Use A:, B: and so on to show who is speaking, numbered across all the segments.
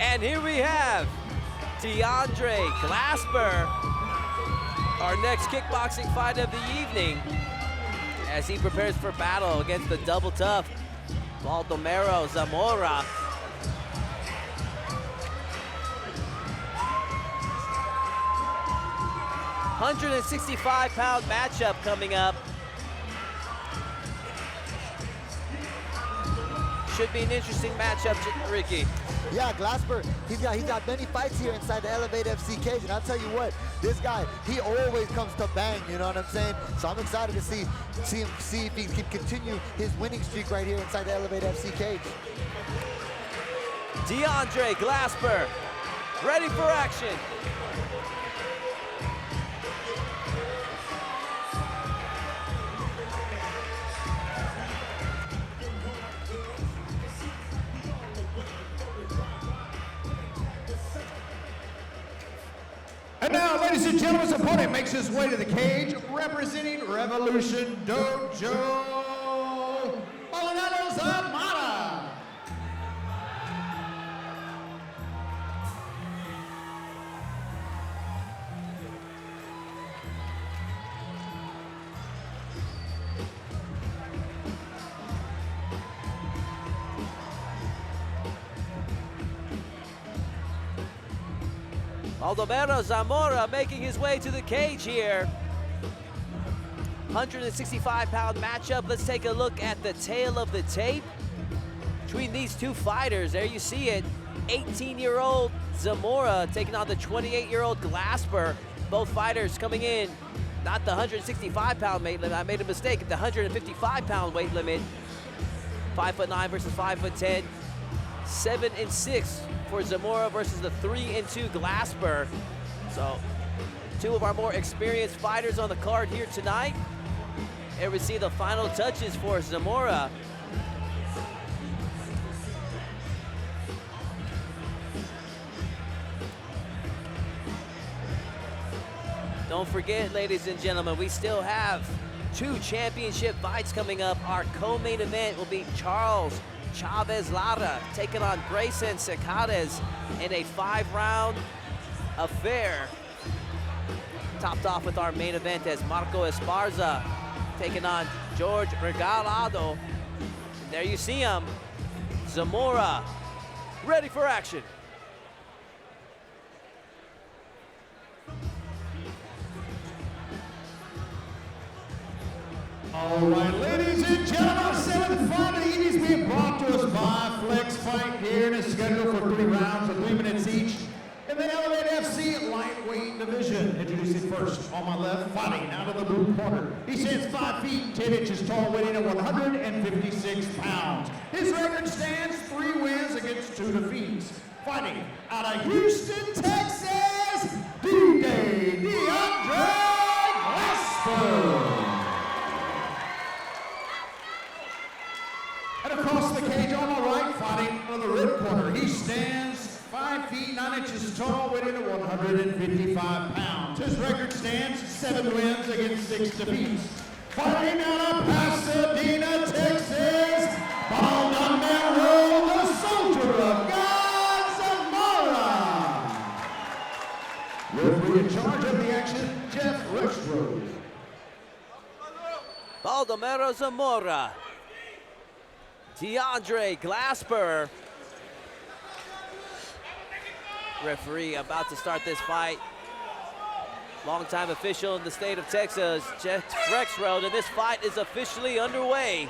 A: And here we have DeAndre Glasper, our next kickboxing fight of the evening, as he prepares for battle against the double tough Baldomero Zamora. £165 matchup coming up. Should be an interesting matchup, Ricky.
B: Yeah, Glasper, he's got many fights here inside the Elevate FC cage, and I'll tell you what, this guy, he always comes to bang, you know what I'm saying? So I'm excited to see if he can continue his winning streak right here inside the Elevate FC cage.
A: DeAndre Glasper, ready for action.
C: And now, ladies and gentlemen, his opponent makes his way to the cage, representing Revolution Dojo, Baldomero Zamora.
A: Baldomero Zamora making his way to the cage here. 165-pound matchup. Let's take a look at the tail of the tape between these two fighters. There you see it. 18-year-old Zamora taking on the 28-year-old Glasper. Both fighters coming in, not the 165-pound weight limit. I made a mistake at the 155-pound weight limit. 5'9" versus 5'10". 7-6 for Zamora versus the 3-2 Glasper. So, two of our more experienced fighters on the card here tonight. And we see the final touches for Zamora. Don't forget, ladies and gentlemen, we still have two championship fights coming up. Our co-main event will be Charles Chavez Lara taking on Grayson Secades in a 5-round affair. Topped off with our main event as Marco Esparza taking on George Regalado. And there you see him, Zamora, ready for action.
C: All right, ladies and gentlemen, 7th fight of the evening is being brought to us by Flex Fight here, and is scheduled for 3 rounds of 3 minutes each in the Elevate FC lightweight division. Introducing first on my left, fighting out of the blue corner. He stands 5 feet 10 inches tall, weighing at 156 pounds. His record stands 3 wins against 2 defeats. Fighting out of Houston, Texas, D-Day DeAndre Glasper. And across the cage on my right, fighting on the red corner, he stands 5 feet 9 inches tall, weighing at 155 pounds. His record stands 7 wins against 6 defeats. Fighting out of Pasadena, Texas, Baldomero, the soldier of God, Zamora. Referee in charge of the action, Jeff Rexrose.
A: Baldomero Zamora. DeAndre Glasper. Referee about to start this fight. Longtime official in the state of Texas, Jeff Rexrode, and this fight is officially underway.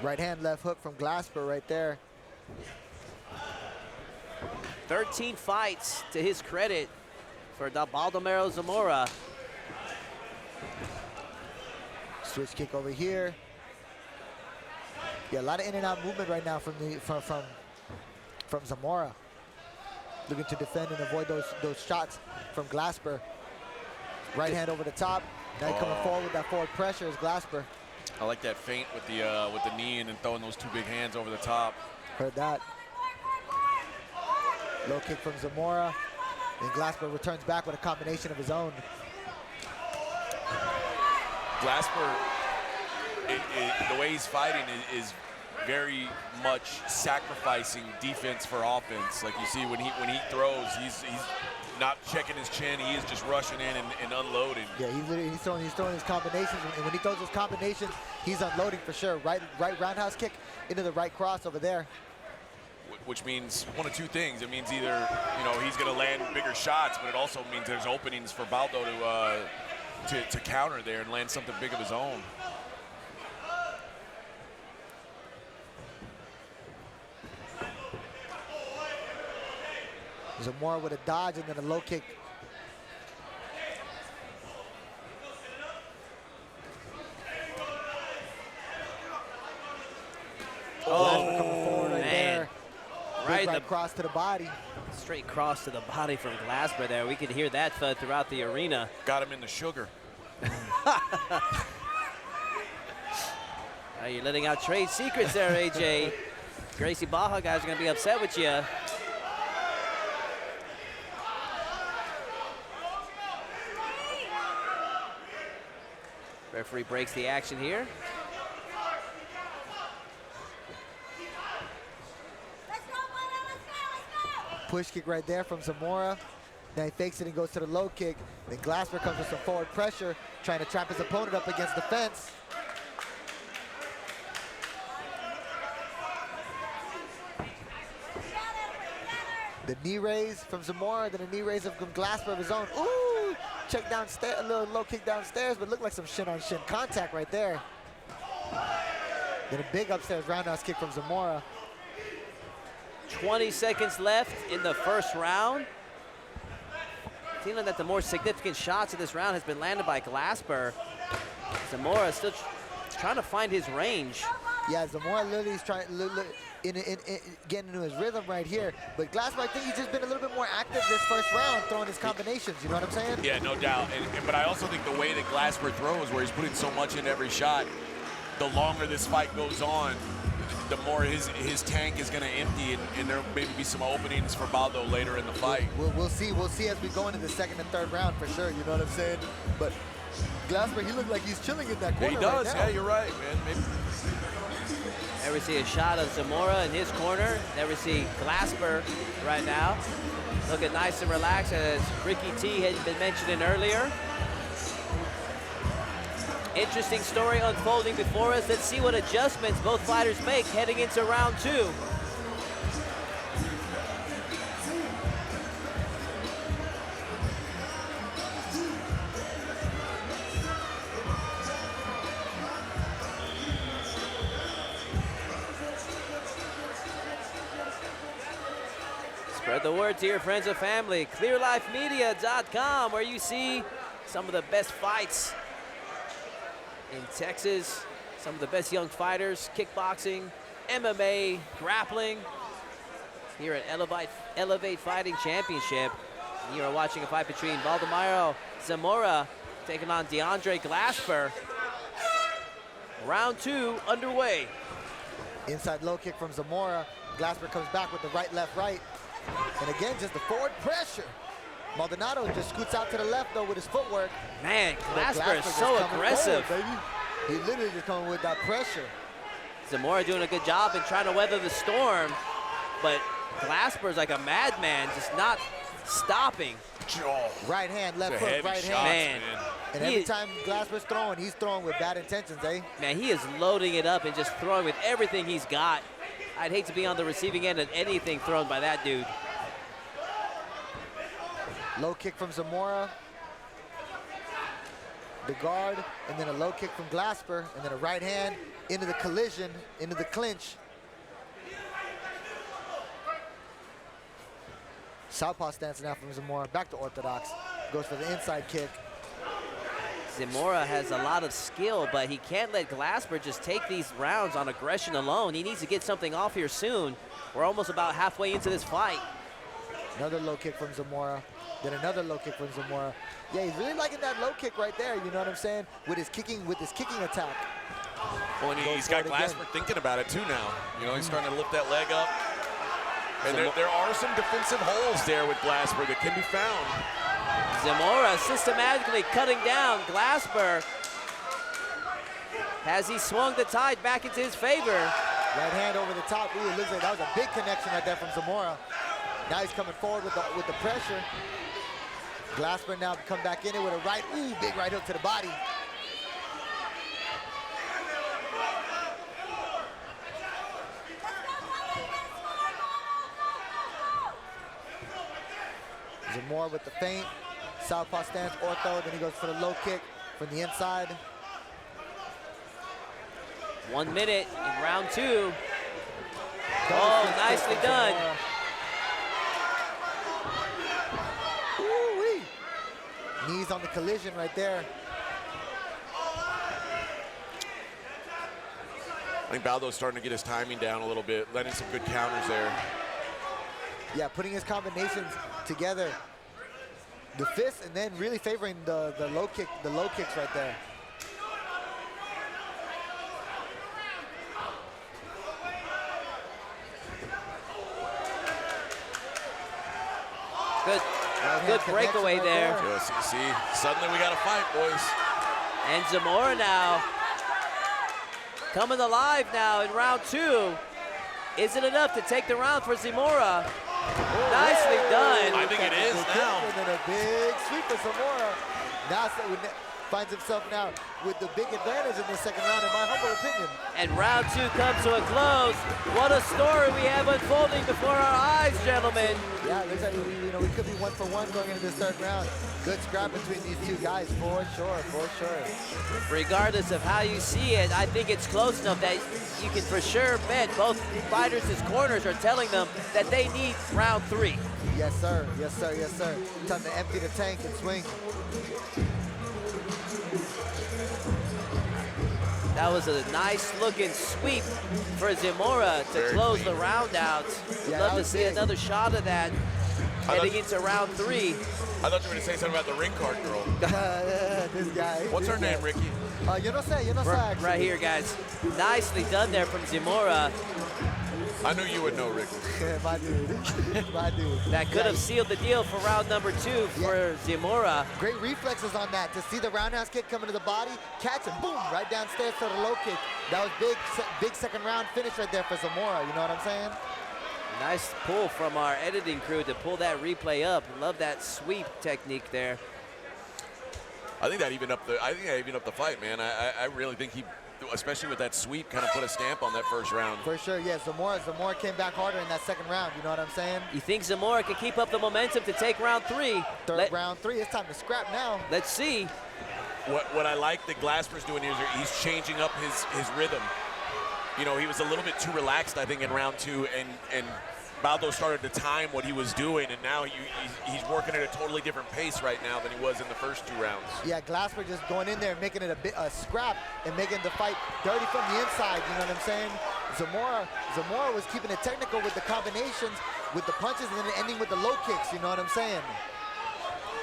B: Right hand, left hook from Glasper right there.
A: 13 fights to his credit for Baldomero Zamora.
B: Switch kick over here. Yeah, a lot of in and out movement right now from Zamora. Looking to defend and avoid those shots from Glasper. Right hand over the top. Now coming forward with that forward pressure is Glasper.
D: I like that feint with the knee and then throwing those 2 big hands over the top.
B: Heard that. Low kick from Zamora. And Glasper returns back with a combination of his own.
D: Glasper the way he's fighting is very much sacrificing defense for offense. Like you see when he throws, he's not checking his chin. He is just rushing in and unloading.
B: Yeah, he's throwing his combinations, and when he throws his combinations, he's unloading for sure. Right roundhouse kick into the right cross over there.
D: Which means one of two things. It means either, you know, he's going to land bigger shots, but it also means there's openings for Baldo to counter there and land something big of his own.
B: Zamora with a dodge and then a low kick.
A: Oh,
B: coming forward right
A: man.
B: there. Right cross to the body.
A: Straight cross to the body from Glasper there. We could hear that thud throughout the arena.
D: Got him in the sugar.
A: You're letting out trade secrets there, AJ. Gracie Baja guys are going to be upset with you. Referee breaks the action here.
B: Push kick right there from Zamora. Then he fakes it and goes to the low kick. Then Glasper comes with some forward pressure, trying to trap his opponent up against the fence. The knee raise from Zamora, then a knee raise from Glasper of his own. Ooh! Check downstairs, a little low kick downstairs, but looked like some shin-on-shin contact right there. Then a big upstairs roundhouse kick from Zamora.
A: 20 seconds left in the first round. Feeling that the more significant shots of this round has been landed by Glasper. Zamora still trying to find his range.
B: Yeah, Zamora literally is trying getting into his rhythm right here. But Glasper, I think he's just been a little bit more active this first round, throwing his combinations. You know what I'm saying?
D: Yeah, no doubt. But I also think the way that Glasper throws, where he's putting so much into every shot, the longer this fight goes on, the more his tank is going to empty, and there may be some openings for Baldo later in the fight.
B: We'll see as we go into the second and third round for sure. You know what I'm saying? But Glasper, he looks like he's chilling in that corner.
D: Yeah, he does.
B: Right now.
D: Yeah, you're right, man. Maybe.
A: Never see a shot of Zamora in his corner. Never see Glasper right now. Looking nice and relaxed, as Ricky T had been mentioning earlier. Interesting story unfolding before us. Let's see what adjustments both fighters make heading into round two. Spread the word to your friends and family. ClearLifeMedia.com, where you see some of the best fights in Texas, some of the best young fighters, kickboxing, MMA, grappling, here at Elevate Fighting Championship. You are watching a fight between Baldomero Zamora taking on DeAndre Glasper. Round two underway.
B: Inside low kick from Zamora. Glasper comes back with the right, left, right. And again, just the forward pressure. Maldonado just scoots out to the left, though, with his footwork.
A: Man, Glasper is
B: just
A: so
B: coming
A: aggressive.
B: forward, baby. He literally just coming with that pressure.
A: Zamora doing a good job in trying to weather the storm, but Glasper's like a madman, just not stopping.
B: Right hand, left hook, right
D: shots,
B: hand.
A: Man.
B: And every time Glasper's throwing, he's throwing with bad intentions, eh?
A: Man, he is loading it up and just throwing with everything he's got. I'd hate to be on the receiving end of anything thrown by that dude.
B: Low kick from Zamora. The guard, and then a low kick from Glasper, and then a right hand into the collision, into the clinch. Southpaw stance now from Zamora, back to orthodox. Goes for the inside kick.
A: Zamora has a lot of skill, but he can't let Glasper just take these rounds on aggression alone. He needs to get something off here soon. We're almost about halfway into this fight.
B: Another low kick from Zamora. Then another low kick from Zamora. Yeah, he's really liking that low kick right there, you know what I'm saying? With his kicking attack.
D: Well, and he's got Glasper thinking about it too now. You know, he's starting to lift that leg up. And there are some defensive holes there with Glasper that can be found.
A: Zamora systematically cutting down Glasper. Has he swung the tide back into his favor?
B: Right hand over the top. Ooh, it looks like that was a big connection right there from Zamora. Now he's coming forward with the pressure. Glasper now come back in it with a right. Ooh, big right hook to the body. Zamora with the feint. Southpaw stance, ortho. Then he goes for the low kick from the inside.
A: 1 minute in round 2. Oh, nicely done.
B: Ooh-wee. Knees on the collision right there.
D: I think Baldo's starting to get his timing down a little bit, letting some good counters there.
B: Yeah, putting his combinations together. The fist and then really favoring the low kicks right there.
A: Good breakaway there.
D: See, suddenly we got a fight, boys.
A: And Zamora now coming alive now in round 2. Is it enough to take the round for Zamora? Nicely done.
D: I think it is now.
B: And then a big sweep for Zamora. Now finds himself now with the big advantage in the second round, in my humble opinion.
A: And round 2 comes to a close. What a story we have unfolding before our eyes, gentlemen.
B: Yeah, it looks like we could be 1 for 1 going into this third round. Good scrap between these two guys, for sure, for sure.
A: Regardless of how you see it, I think it's close enough that you can for sure bet both fighters' corners are telling them that they need round 3.
B: Yes, sir. Yes, sir. Yes, sir. Time to empty the tank and swing.
A: That was a nice looking sweep for Zamora to close the round out. We'd love to see another shot of that heading into round 3.
D: I thought you were going to say something about the ring card girl.
B: This guy.
D: What's her name, Ricky?
B: Yo no sé, actually.
A: Right here, guys. Nicely done there from Zamora.
D: I knew you would know, Ricky.
B: My dude. My dude.
A: That could have sealed the deal for round number 2 for Zamora.
B: Great reflexes on that. To see the roundhouse kick coming to the body, catch it, boom, right downstairs for the low kick. That was big second round finish right there for Zamora. You know what I'm saying?
A: Nice pull from our editing crew to pull that replay up. Love that sweep technique there.
D: I think that evened up the fight, man. I really think he, especially with that sweep, kind of put a stamp on that first round.
B: For sure, yeah. Zamora came back harder in that second round. You know what I'm saying?
A: You think Zamora can keep up the momentum to take round 3?
B: Round 3. It's time to scrap now.
A: Let's see.
D: What I like that Glasper's doing here is he's changing up his rhythm. You know, he was a little bit too relaxed, I think, in round 2, and Baldo started to time what he was doing, and now he's working at a totally different pace right now than he was in the first 2 rounds.
B: Yeah, Glasper just going in there, making it a scrap and making the fight dirty from the inside, you know what I'm saying? Zamora was keeping it technical with the combinations, with the punches, and then ending with the low kicks, you know what I'm saying?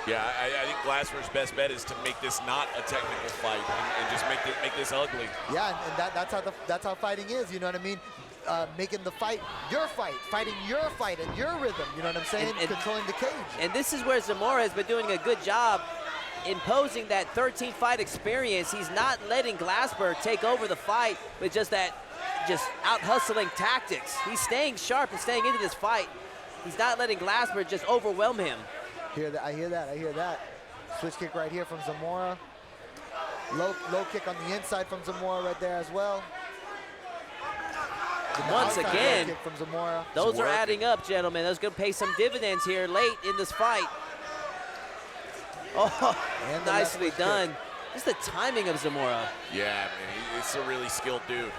D: Yeah, I think Glasper's best bet is to make this not a technical fight and just make this ugly.
B: Yeah, and that's how fighting is, you know what I mean? Making the fight your fight, fighting your fight and your rhythm, you know what I'm saying? And controlling the cage.
A: And this is where Zamora has been doing a good job imposing that 13-fight experience. He's not letting Glasper take over the fight with just out-hustling tactics. He's staying sharp and staying into this fight. He's not letting Glasper just overwhelm him.
B: I hear that. Switch kick right here from Zamora. Low kick on the inside from Zamora right there as well.
A: Once again,
B: from Zamora.
A: Those are adding up, gentlemen. Those going to pay some dividends here late in this fight. Oh, nicely done. Just the timing of Zamora.
D: Yeah, man, he's a really skilled dude.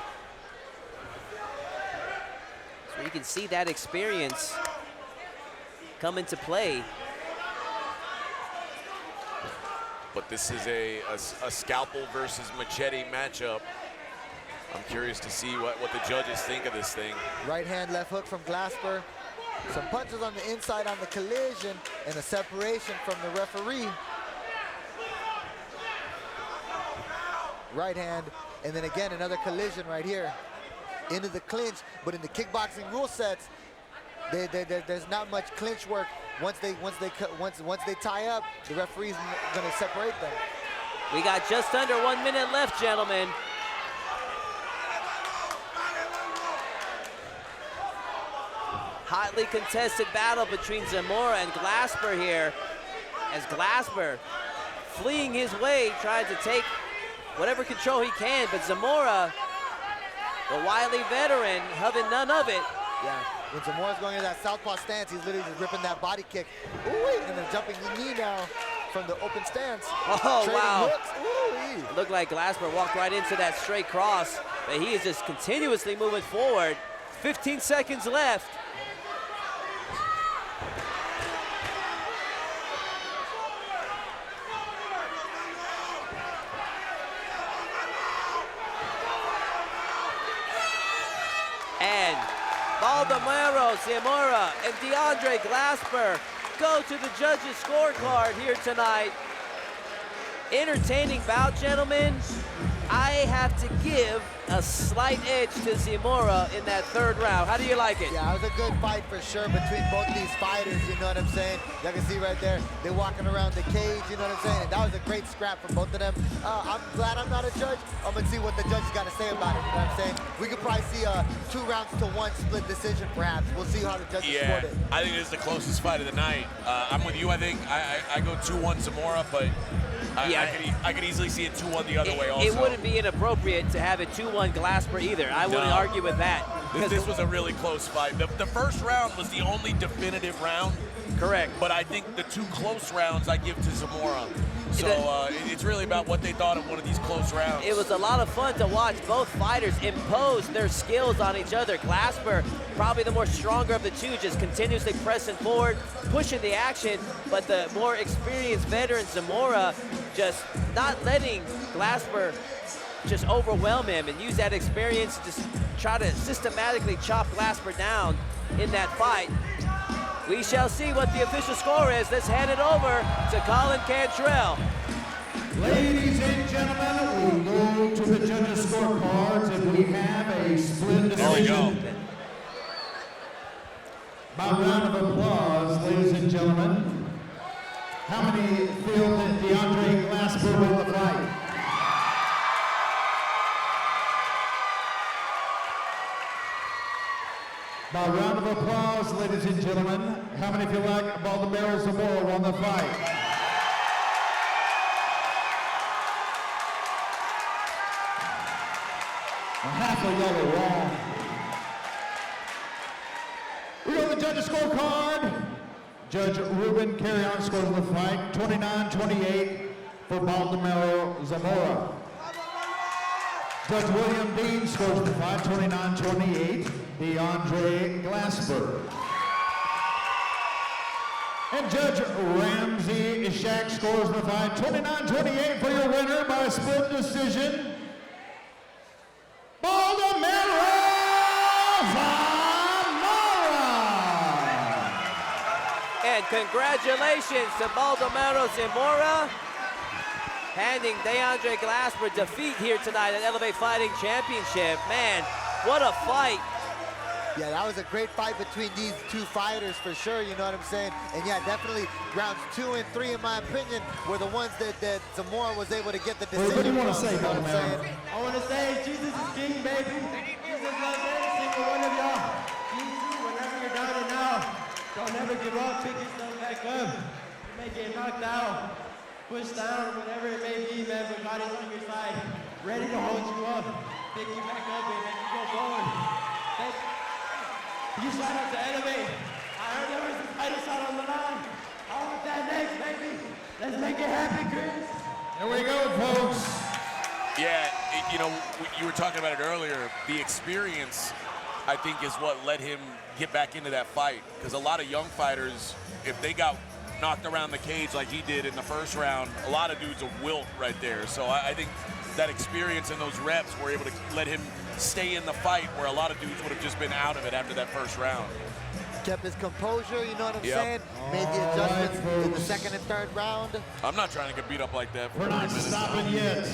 A: So you can see that experience come into play.
D: But this is a scalpel versus machete matchup. I'm curious to see what the judges think of this thing.
B: Right hand, left hook from Glasper. Some punches on the inside on the collision and a separation from the referee. Right hand, and then again another collision right here. Into the clinch, but in the kickboxing rule sets, there's not much clinch work. Once they tie up, the referee's gonna separate them.
A: We got just under 1 minute left, gentlemen. hotly contested battle between Zamora and Glasper here, as Glasper fleeing his way, trying to take whatever control he can, but Zamora, the wily veteran, having none of it.
B: Yeah, when Zamora's going in that southpaw stance, he's literally just ripping that body kick. Ooh, and then jumping the knee now from the open stance.
A: Oh,
B: Trading
A: wow.
B: hooks. Ooh-wee.
A: It looked like Glasper walked right into that straight cross, but he is just continuously moving forward. 15 seconds left. And Baldomero, Zamora, and DeAndre Glasper go to the judges' scorecard here tonight. Entertaining bout, gentlemen. I have to give a slight edge to Zamora in that third round. How do you like it?
B: Yeah, it was a good fight for sure between both these fighters, you know what I'm saying? You can see right there, they're walking around the cage, you know what I'm saying? And that was a great scrap for both of them. I'm glad I'm not a judge. I'm gonna see what the judges got to say about it, you know what I'm saying? We could probably see a 2-rounds-to-1 split decision, perhaps. We'll see how the judges scored it.
D: I think it is the closest fight of the night. I'm with you. I think I go 2-1 Zamora, but I could easily see it 2-1 the other way also.
A: It wouldn't be inappropriate to have it 2-1 Glasper either. I wouldn't argue with that.
D: This was a really close fight. The first round was the only definitive round.
A: Correct.
D: But I think the 2 close rounds I give to Zamora. So it's really about what they thought of one of these close rounds.
A: It was a lot of fun to watch both fighters impose their skills on each other. Glasper, probably the more stronger of the two, just continuously pressing forward, pushing the action, but the more experienced veteran Zamora just not letting Glasper just overwhelm him and use that experience to just try to systematically chop Glasper down in that fight. We shall see what the official score is. Let's hand it over to Colin Cantrell.
C: Ladies and gentlemen, we move to the judges' scorecards, and we have a split
D: There we go.
C: decision. By round of applause, ladies and gentlemen, how many feel that DeAndre Glasper won the fight? By round of applause, ladies and gentlemen, how many feel like Baldomero Zamora won the fight? Half of y'all are wrong. We go to the judges' scorecard. Judge Ruben Carrion scores the fight, 29-28 for Baldomero Zamora. Judge William Dean scores the fight, 29-28, DeAndre Glasper. And Judge Ramsey Ishak scores the fight, 29-28 for your winner by split decision, Baldomero Zamora.
A: And congratulations to Baldomero Zamora, handing DeAndre Glasper defeat here tonight at Elevate Fighting Championship. Man, what a fight.
B: Yeah, that was a great fight between these two fighters for sure, you know what I'm saying? And yeah, definitely rounds 2 and 3, in my opinion, were the ones that Zamora was able to get the decision.
C: What do you want to
B: from,
C: say,
B: you know what I'm
C: Baldomero?
B: saying?
E: I want to say Jesus is king, baby. Jesus loves every single one of y'all. Jesus, whenever you're down and out, don't ever give up. Pick yourself back up. You may get knocked out, pushed down, whatever it may be, man, but God is on your side, ready to hold you up, pick you back up, and make you go forward. You shout out to Elevate. I heard there was a title shot on the line. I want that next, baby. Let's make it happen, Chris.
C: There we go, folks.
D: Yeah, you were talking about it earlier. The experience, I think, is what let him get back into that fight. Because a lot of young fighters, if they got knocked around the cage like he did in the first round, a lot of dudes will wilt right there. So I think that experience and those reps were able to let him stay in the fight where a lot of dudes would have just been out of it after that first round.
B: Kept his composure, you know what I'm
D: Yep.
B: saying? Made the
C: All
B: adjustments
C: right,
B: in the
C: folks.
B: second and third round.
D: I'm not trying to get beat up like that for
C: We're
D: 30
C: not
D: minutes.
C: stopping yet.